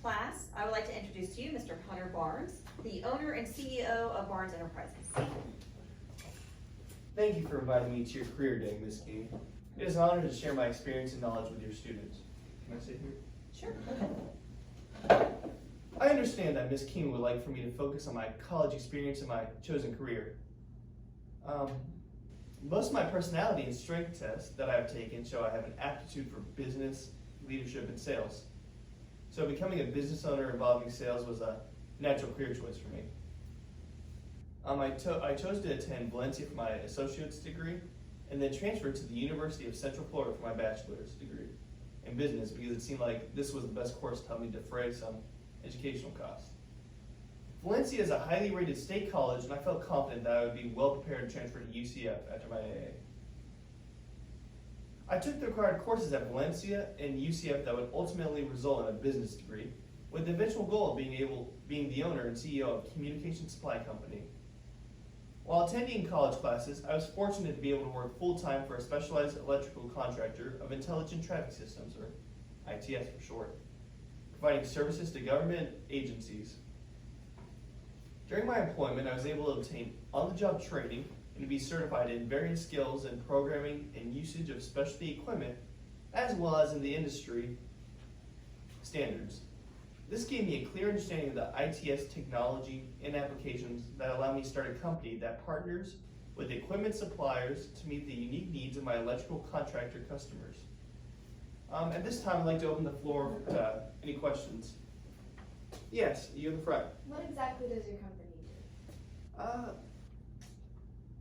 Class, I would like to introduce to you Mr. Hunter Barnes, the owner and CEO of Barnes Enterprises. Thank you for inviting me to your career day, Ms. King. It is an honor to share my experience and knowledge with your students. Can I sit here? Sure. I understand that Ms. King would like for me to focus on my college experience and my chosen career. Most of my personality and strength tests that I have taken show I have an aptitude for business, leadership, and sales. So becoming a business owner involving sales was a natural career choice for me. I chose to attend Valencia for my associate's degree and then transferred to the University of Central Florida for my bachelor's degree in business because it seemed like this was the best course to help me defray some educational costs. Valencia is a highly rated state college, and I felt confident that I would be well prepared to transfer to UCF after my AA. I took the required courses at Valencia and UCF that would ultimately result in a business degree, with the eventual goal of being the owner and CEO of a communication supply company. While attending college classes, I was fortunate to be able to work full-time for a specialized electrical contractor of intelligent traffic systems, or ITS for short, providing services to government agencies. During my employment, I was able to obtain on-the-job training and to be certified in various skills in programming and usage of specialty equipment, as well as in the industry standards. This gave me a clear understanding of the ITS technology and applications that allow me to start a company that partners with equipment suppliers to meet the unique needs of my electrical contractor customers. At this time, I'd like to open the floor to any questions. Yes, you in the front. What exactly does your company do?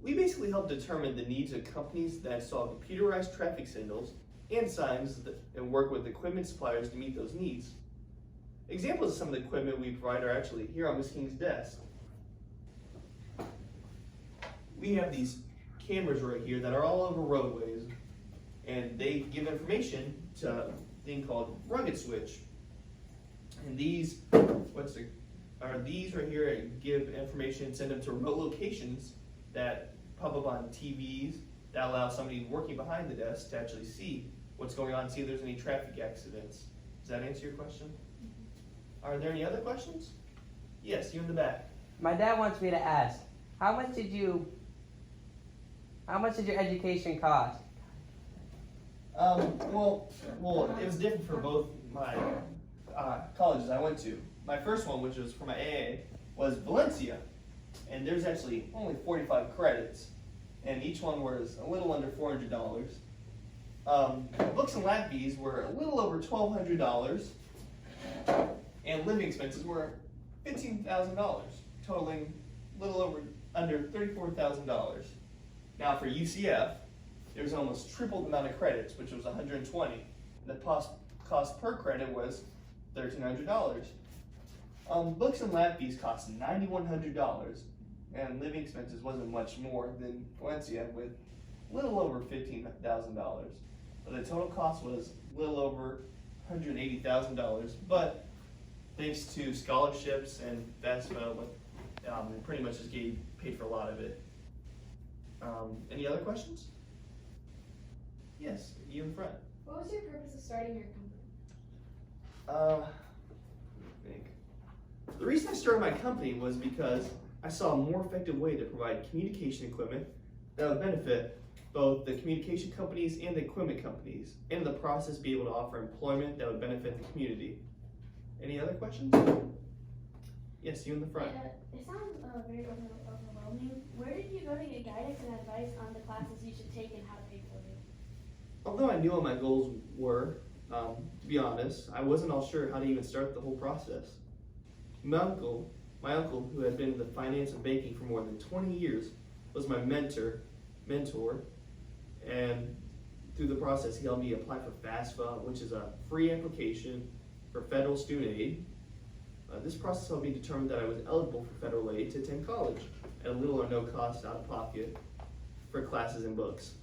We basically help determine the needs of companies that install computerized traffic signals and signs and work with equipment suppliers to meet those needs. Examples of some of the equipment we provide are actually here on Ms. King's desk. We have these cameras right here that are all over roadways, and they give information to a thing called Rugged Switch. And these right here give information, send them to remote locations that pop up on TVs that allow somebody working behind the desk to actually see what's going on, see if there's any traffic accidents. Does that answer your question? Are there any other questions? Yes, you in the back. My dad wants me to ask, how much did your education cost? Well, it was different for both my colleges I went to. My first one, which was for my AA, was Valencia, and there's actually only 45 credits, and each one was a little under $400. Books and lab fees were a little over $1,200, and living expenses were $15,000, totaling a little under $34,000. Now for UCF, there was almost triple the amount of credits, which was 120. The cost per credit was $1,300. Books and lab fees cost $9,100, and living expenses wasn't much more than Valencia, with a little over $15,000. But the total cost was a little over $180,000. But thanks to scholarships and FAFSA, it pretty much just paid for a lot of it. Any other questions? Yes, you in front. What was your purpose of starting your company? I think. The reason I started my company was because I saw a more effective way to provide communication equipment that would benefit both the communication companies and the equipment companies, and in the process be able to offer employment that would benefit the community. Any other questions? Yes, you in the front. It sounds very overwhelming. Where did you go to get guidance and advice on the classes you should take and how to pay for it? Although I knew what my goals were, to be honest, I wasn't all sure how to even start the whole process. My uncle, who had been in the finance and banking for more than 20 years, was my mentor, and through the process he helped me apply for FAFSA, which is a free application for federal student aid. This process helped me determine that I was eligible for federal aid to attend college at a little or no cost out of pocket for classes and books.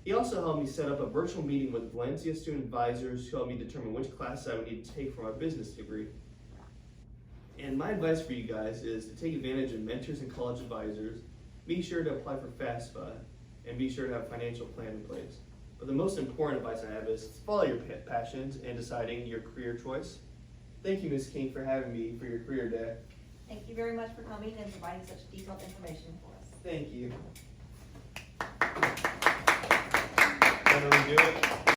He also helped me set up a virtual meeting with Valencia student advisors who helped me determine which classes I would need to take for my business degree. And my advice for you guys is to take advantage of mentors and college advisors. Be sure to apply for FAFSA and be sure to have a financial plan in place. But the most important advice I have is follow your passions in deciding your career choice. Thank you, Ms. King, for having me for your career day. Thank you very much for coming and providing such detailed information for us. Thank you.